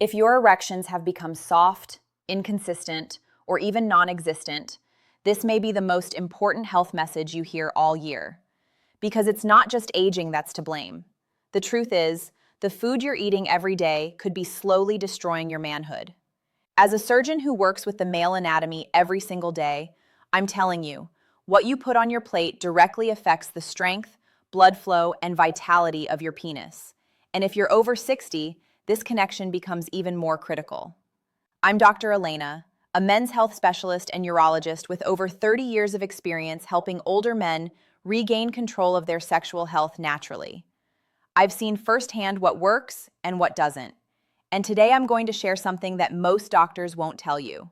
If your erections have become soft, inconsistent, or even non-existent, this may be the most important health message you hear all year. Because it's not just aging that's to blame. The truth is, the food you're eating every day could be slowly destroying your manhood. As a surgeon who works with the male anatomy every single day, I'm telling you, what you put on your plate directly affects the strength, blood flow, and vitality of your penis. And if you're over 60, this connection becomes even more critical. I'm Dr. Elena, a men's health specialist and urologist with over 30 years of experience helping older men regain control of their sexual health naturally. I've seen firsthand what works and what doesn't. And today I'm going to share something that most doctors won't tell you.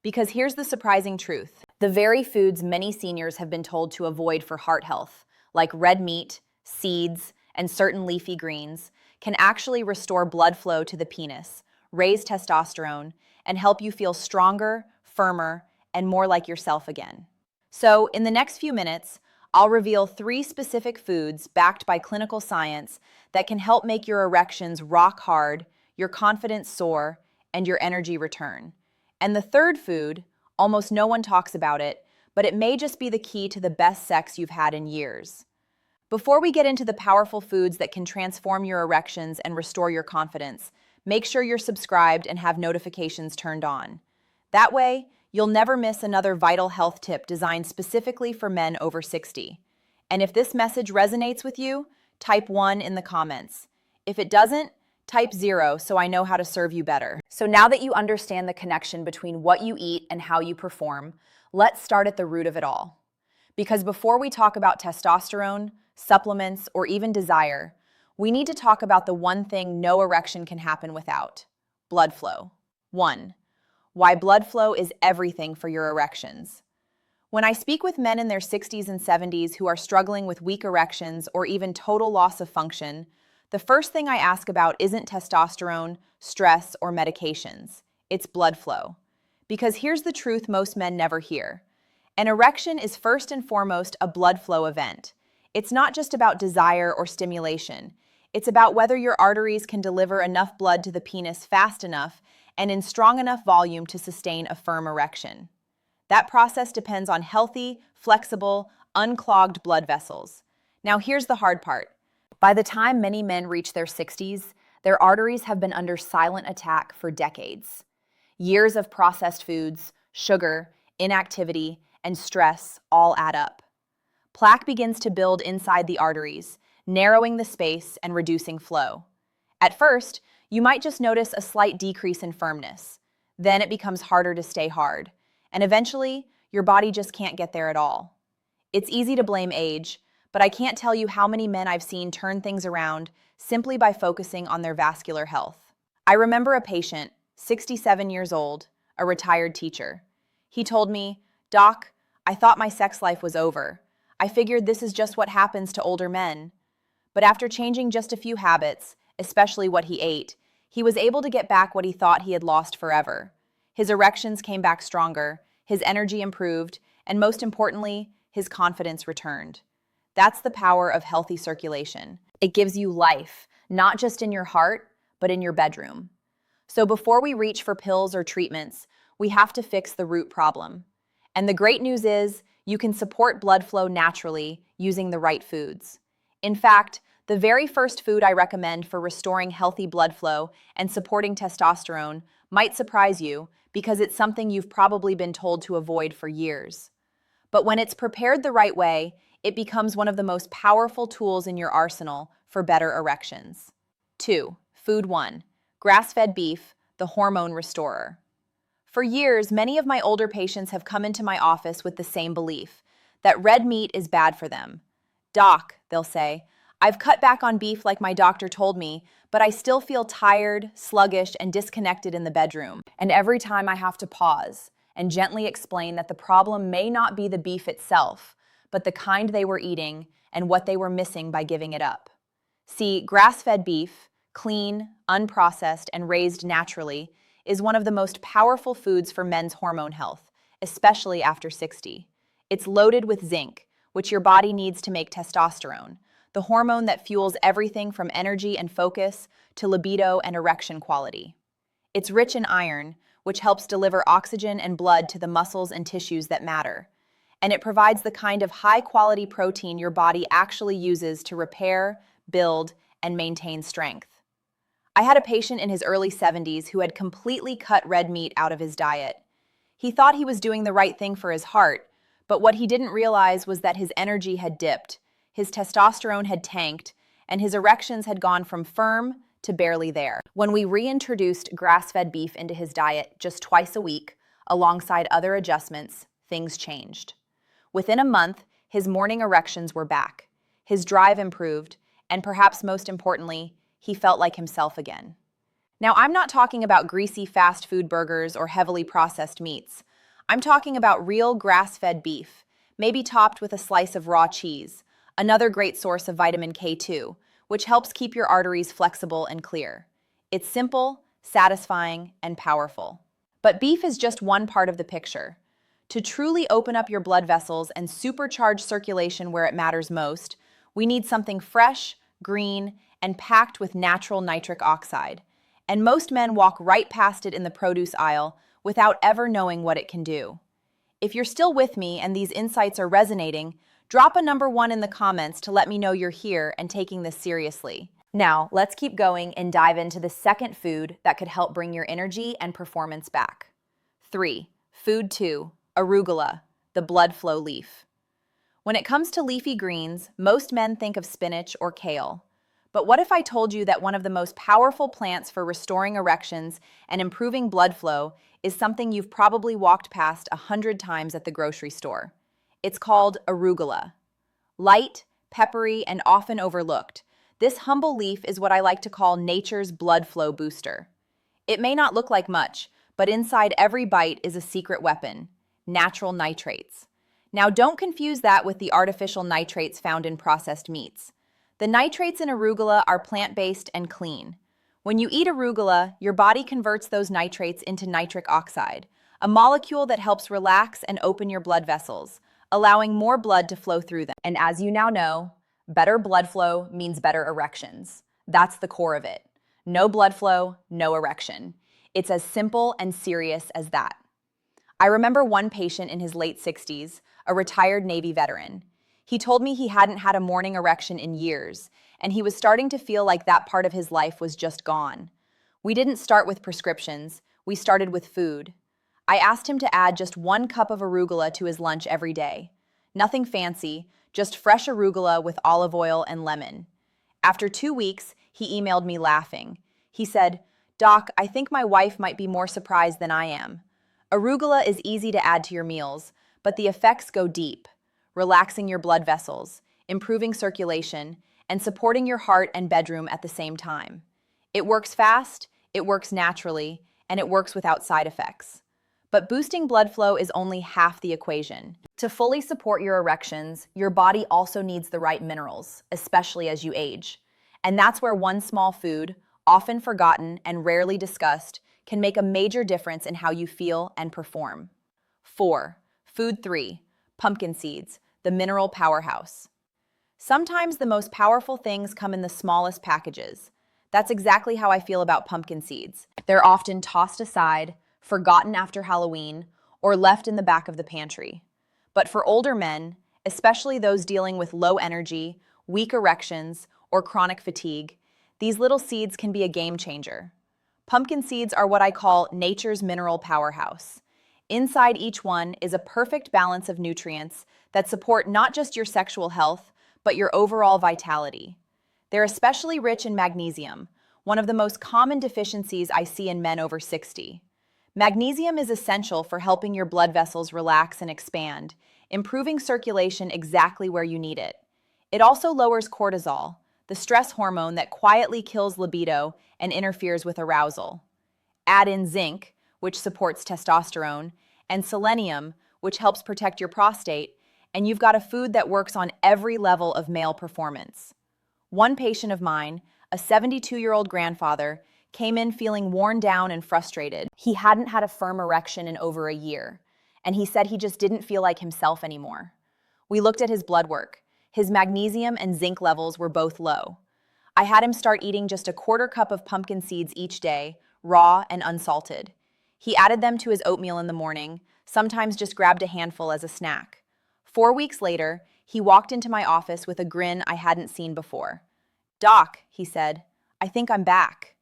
Because here's the surprising truth. The very foods many seniors have been told to avoid for heart health, like red meat, seeds, and certain leafy greens, can actually restore blood flow to the penis, raise testosterone, and help you feel stronger, firmer, and more like yourself again. So, in the next few minutes, I'll reveal 3 specific foods backed by clinical science that can help make your erections rock hard, your confidence soar, and your energy return. And the third food, almost no one talks about it, but it may just be the key to the best sex you've had in years. Before we get into the powerful foods that can transform your erections and restore your confidence, make sure you're subscribed and have notifications turned on. That way, you'll never miss another vital health tip designed specifically for men over 60. And if this message resonates with you, type 1 in the comments. If it doesn't, type 0 so I know how to serve you better. So now that you understand the connection between what you eat and how you perform, let's start at the root of it all. Because before we talk about testosterone, supplements, or even desire, we need to talk about the one thing no erection can happen without: blood flow. 1. Why blood flow is everything for your erections. When I speak with men in their 60s and 70s who are struggling with weak erections or even total loss of function, the first thing I ask about isn't testosterone, stress, or medications. It's blood flow. Because here's the truth most men never hear. An erection is first and foremost a blood flow event. It's not just about desire or stimulation. It's about whether your arteries can deliver enough blood to the penis fast enough and in strong enough volume to sustain a firm erection. That process depends on healthy, flexible, unclogged blood vessels. Now here's the hard part. By the time many men reach their 60s, their arteries have been under silent attack for decades. Years of processed foods, sugar, inactivity, and stress all add up. Plaque begins to build inside the arteries, narrowing the space and reducing flow. At first, you might just notice a slight decrease in firmness. Then it becomes harder to stay hard, and eventually, your body just can't get there at all. It's easy to blame age, but I can't tell you how many men I've seen turn things around simply by focusing on their vascular health. I remember a patient, 67 years old, a retired teacher. He told me, "Doc, I thought my sex life was over. I figured this is just what happens to older men." But after changing just a few habits, especially what he ate, he was able to get back what he thought he had lost forever. His erections came back stronger, his energy improved, and most importantly, his confidence returned. That's the power of healthy circulation. It gives you life, not just in your heart, but in your bedroom. So before we reach for pills or treatments, we have to fix the root problem. And the great news is, you can support blood flow naturally using the right foods. In fact, the very first food I recommend for restoring healthy blood flow and supporting testosterone might surprise you because it's something you've probably been told to avoid for years. But when it's prepared the right way, it becomes one of the most powerful tools in your arsenal for better erections. 2. Food 1. Grass-fed beef, the hormone restorer. For years, many of my older patients have come into my office with the same belief, that red meat is bad for them. "Doc," they'll say, "I've cut back on beef like my doctor told me, but I still feel tired, sluggish, and disconnected in the bedroom. And every time I have to pause and gently explain that the problem may not be the beef itself, but the kind they were eating and what they were missing by giving it up." See, grass-fed beef, clean, unprocessed, and raised naturally, is one of the most powerful foods for men's hormone health, especially after 60. It's loaded with zinc, which your body needs to make testosterone, the hormone that fuels everything from energy and focus to libido and erection quality. It's rich in iron, which helps deliver oxygen and blood to the muscles and tissues that matter. And it provides the kind of high-quality protein your body actually uses to repair, build, and maintain strength. I had a patient in his early 70s who had completely cut red meat out of his diet. He thought he was doing the right thing for his heart, but what he didn't realize was that his energy had dipped, his testosterone had tanked, and his erections had gone from firm to barely there. When we reintroduced grass-fed beef into his diet just twice a week, alongside other adjustments, things changed. Within a month, his morning erections were back, his drive improved, and perhaps most importantly, he felt like himself again. Now, I'm not talking about greasy fast food burgers or heavily processed meats. I'm talking about real grass-fed beef, maybe topped with a slice of raw cheese, another great source of vitamin K2, which helps keep your arteries flexible and clear. It's simple, satisfying, and powerful. But beef is just one part of the picture. To truly open up your blood vessels and supercharge circulation where it matters most, we need something fresh, green, and packed with natural nitric oxide. And most men walk right past it in the produce aisle without ever knowing what it can do. If you're still with me and these insights are resonating, drop a number 1 in the comments to let me know you're here and taking this seriously. Now, let's keep going and dive into the second food that could help bring your energy and performance back. 3. Food 2. Arugula, the blood flow leaf. When it comes to leafy greens, most men think of spinach or kale. But what if I told you that one of the most powerful plants for restoring erections and improving blood flow is something you've probably walked past 100 times at the grocery store? It's called arugula. Light, peppery, and often overlooked, this humble leaf is what I like to call nature's blood flow booster. It may not look like much, but inside every bite is a secret weapon: natural nitrates. Now, don't confuse that with the artificial nitrates found in processed meats. The nitrates in arugula are plant-based and clean. When you eat arugula, your body converts those nitrates into nitric oxide, a molecule that helps relax and open your blood vessels, allowing more blood to flow through them. And as you now know, better blood flow means better erections. That's the core of it. No blood flow, no erection. It's as simple and serious as that. I remember one patient in his late 60s, a retired Navy veteran. He told me he hadn't had a morning erection in years, and he was starting to feel like that part of his life was just gone. We didn't start with prescriptions, we started with food. I asked him to add just 1 cup of arugula to his lunch every day. Nothing fancy, just fresh arugula with olive oil and lemon. After 2 weeks, he emailed me laughing. He said, "Doc, I think my wife might be more surprised than I am. Arugula is easy to add to your meals, but the effects go deep, relaxing your blood vessels, improving circulation, and supporting your heart and bedroom at the same time. It works fast, it works naturally, and it works without side effects." But boosting blood flow is only half the equation. To fully support your erections, your body also needs the right minerals, especially as you age. And that's where one small food, often forgotten and rarely discussed, can make a major difference in how you feel and perform. 4. Food 3. Pumpkin seeds, the mineral powerhouse. Sometimes the most powerful things come in the smallest packages. That's exactly how I feel about pumpkin seeds. They're often tossed aside, forgotten after Halloween, or left in the back of the pantry. But for older men, especially those dealing with low energy, weak erections, or chronic fatigue, these little seeds can be a game changer. Pumpkin seeds are what I call nature's mineral powerhouse. Inside each one is a perfect balance of nutrients that support not just your sexual health, but your overall vitality. They're especially rich in magnesium, one of the most common deficiencies I see in men over 60. Magnesium is essential for helping your blood vessels relax and expand, improving circulation exactly where you need it. It also lowers cortisol, the stress hormone that quietly kills libido and interferes with arousal. Add in zinc, which supports testosterone, and selenium, which helps protect your prostate, and you've got a food that works on every level of male performance. One patient of mine, a 72-year-old grandfather, came in feeling worn down and frustrated. He hadn't had a firm erection in over a year, and he said he just didn't feel like himself anymore. We looked at his blood work. His magnesium and zinc levels were both low. I had him start eating just a 1/4 cup of pumpkin seeds each day, raw and unsalted. He added them to his oatmeal in the morning, sometimes just grabbed a handful as a snack. 4 weeks later, he walked into my office with a grin I hadn't seen before. "Doc," he said, "I think I'm back."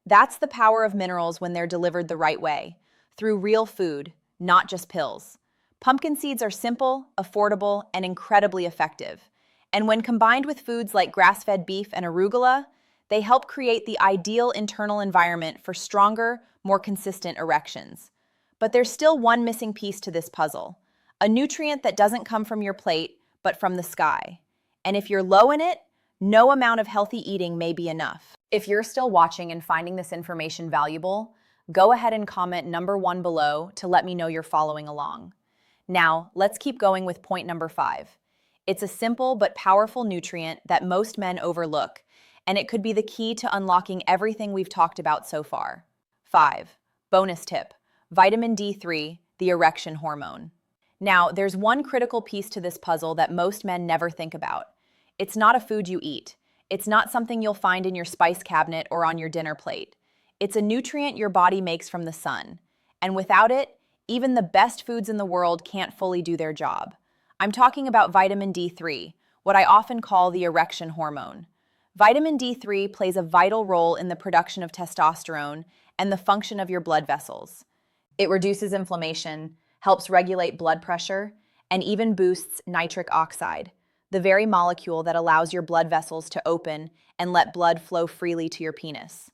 That's the power of minerals when they're delivered the right way, through real food, not just pills. Pumpkin seeds are simple, affordable, and incredibly effective. And when combined with foods like grass-fed beef and arugula, they help create the ideal internal environment for stronger, more consistent erections. But there's still one missing piece to this puzzle, a nutrient that doesn't come from your plate, but from the sky. And if you're low in it, no amount of healthy eating may be enough. If you're still watching and finding this information valuable, go ahead and comment number 1 below to let me know you're following along. Now, let's keep going with point number 5. It's a simple but powerful nutrient that most men overlook, and it could be the key to unlocking everything we've talked about so far. 5. Bonus tip: vitamin D3, the erection hormone. Now, there's one critical piece to this puzzle that most men never think about. It's not a food you eat. It's not something you'll find in your spice cabinet or on your dinner plate. It's a nutrient your body makes from the sun. And without it, even the best foods in the world can't fully do their job. I'm talking about vitamin D3, what I often call the erection hormone. Vitamin D3 plays a vital role in the production of testosterone and the function of your blood vessels. It reduces inflammation, helps regulate blood pressure, and even boosts nitric oxide, the very molecule that allows your blood vessels to open and let blood flow freely to your penis.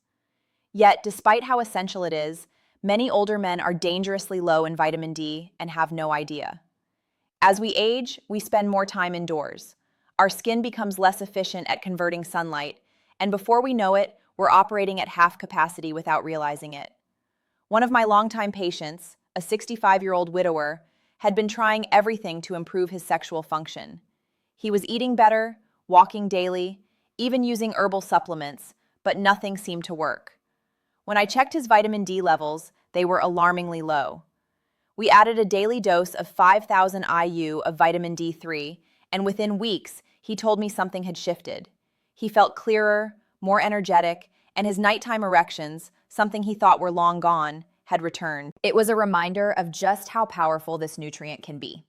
Yet, despite how essential it is, many older men are dangerously low in vitamin D and have no idea. As we age, we spend more time indoors. Our skin becomes less efficient at converting sunlight, and before we know it, we're operating at half capacity without realizing it. One of my longtime patients, a 65-year-old widower, had been trying everything to improve his sexual function. He was eating better, walking daily, even using herbal supplements, but nothing seemed to work. When I checked his vitamin D levels, they were alarmingly low. We added a daily dose of 5,000 IU of vitamin D3, and within weeks, he told me something had shifted. He felt clearer, more energetic, and his nighttime erections, something he thought were long gone, had returned. It was a reminder of just how powerful this nutrient can be.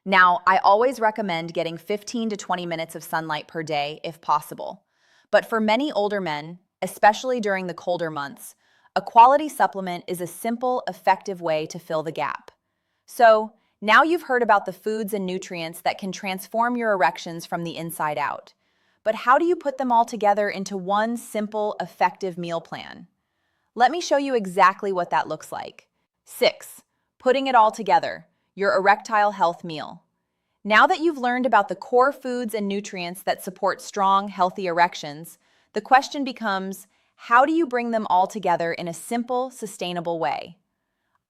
Now, I always recommend getting 15 to 20 minutes of sunlight per day if possible. But for many older men, especially during the colder months, a quality supplement is a simple, effective way to fill the gap. So, now you've heard about the foods and nutrients that can transform your erections from the inside out. But how do you put them all together into one simple, effective meal plan? Let me show you exactly what that looks like. 6. Putting it all together, your erectile health meal. Now that you've learned about the core foods and nutrients that support strong, healthy erections, the question becomes, how do you bring them all together in a simple, sustainable way?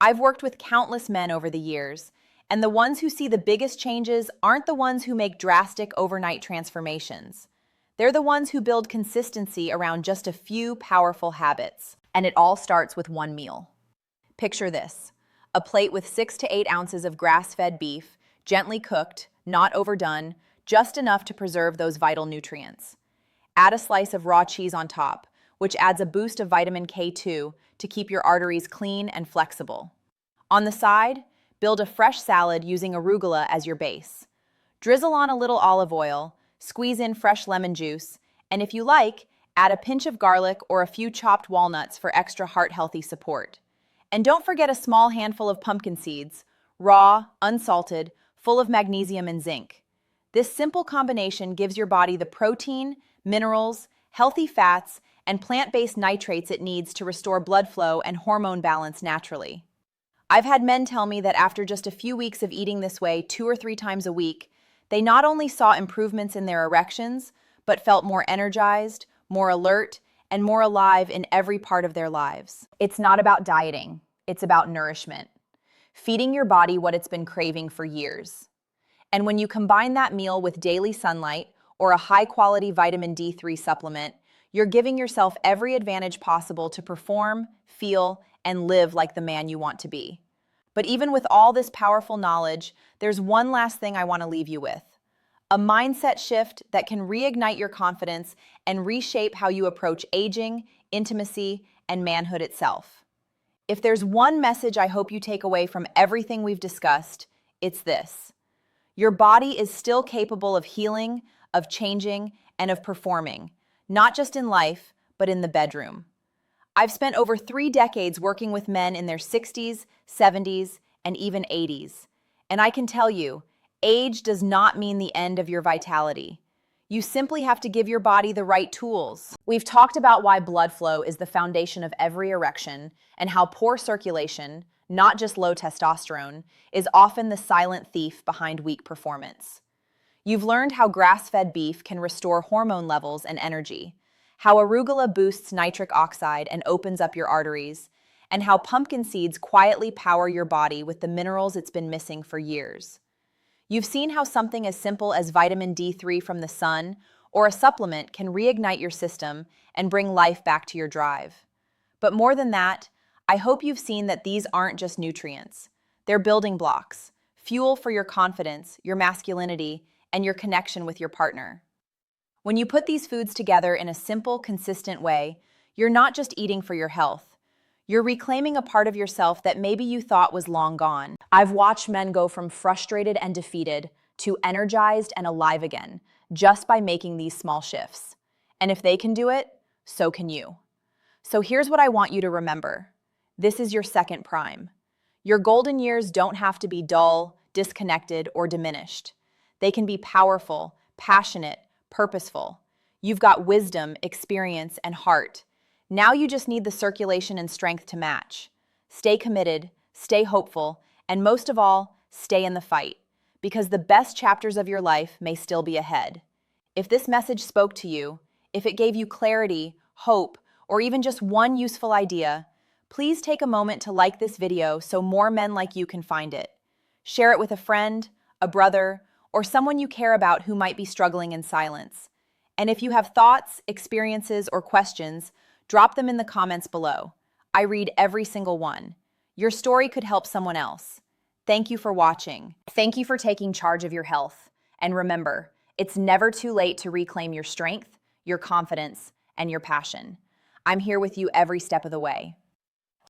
I've worked with countless men over the years, and the ones who see the biggest changes aren't the ones who make drastic overnight transformations. They're the ones who build consistency around just a few powerful habits. And it all starts with one meal. Picture this: a plate with 6 to 8 ounces of grass-fed beef, gently cooked, not overdone, just enough to preserve those vital nutrients. Add a slice of raw cheese on top, which adds a boost of vitamin K2 to keep your arteries clean and flexible. On the side, build a fresh salad using arugula as your base. Drizzle on a little olive oil, squeeze in fresh lemon juice, and if you like, add a pinch of garlic or a few chopped walnuts for extra heart-healthy support. And don't forget a small handful of pumpkin seeds, raw, unsalted, full of magnesium and zinc. This simple combination gives your body the protein, minerals, healthy fats, and plant-based nitrates it needs to restore blood flow and hormone balance naturally. I've had men tell me that after just a few weeks of eating this way 2 or 3 times a week, they not only saw improvements in their erections, but felt more energized, more alert, and more alive in every part of their lives. It's not about dieting, it's about nourishment. Feeding your body what it's been craving for years. And when you combine that meal with daily sunlight or a high-quality vitamin D3 supplement, you're giving yourself every advantage possible to perform, feel, and live like the man you want to be. But even with all this powerful knowledge, there's one last thing I want to leave you with. A mindset shift that can reignite your confidence and reshape how you approach aging, intimacy, and manhood itself. If there's one message I hope you take away from everything we've discussed, it's this. Your body is still capable of healing, of changing, and of performing, not just in life, but in the bedroom. I've spent over 3 decades working with men in their 60s, 70s, and even 80s. And I can tell you, age does not mean the end of your vitality. You simply have to give your body the right tools. We've talked about why blood flow is the foundation of every erection and how poor circulation, not just low testosterone, is often the silent thief behind weak performance. You've learned how grass-fed beef can restore hormone levels and energy, how arugula boosts nitric oxide and opens up your arteries, and how pumpkin seeds quietly power your body with the minerals it's been missing for years. You've seen how something as simple as vitamin D3 from the sun or a supplement can reignite your system and bring life back to your drive. But more than that, I hope you've seen that these aren't just nutrients. They're building blocks, fuel for your confidence, your masculinity, and your connection with your partner. When you put these foods together in a simple, consistent way, you're not just eating for your health. You're reclaiming a part of yourself that maybe you thought was long gone. I've watched men go from frustrated and defeated to energized and alive again, just by making these small shifts. And if they can do it, so can you. So here's what I want you to remember. This is your second prime. Your golden years don't have to be dull, disconnected, or diminished. They can be powerful, passionate, purposeful. You've got wisdom, experience, and heart. Now you just need the circulation and strength to match. Stay committed, stay hopeful, and most of all, stay in the fight, because the best chapters of your life may still be ahead. If this message spoke to you, if it gave you clarity, hope, or even just one useful idea, please take a moment to like this video so more men like you can find it. Share it with a friend, a brother, or someone you care about who might be struggling in silence. And if you have thoughts, experiences, or questions, drop them in the comments below. I read every single one. Your story could help someone else. Thank you for watching. Thank you for taking charge of your health. And remember, it's never too late to reclaim your strength, your confidence, and your passion. I'm here with you every step of the way.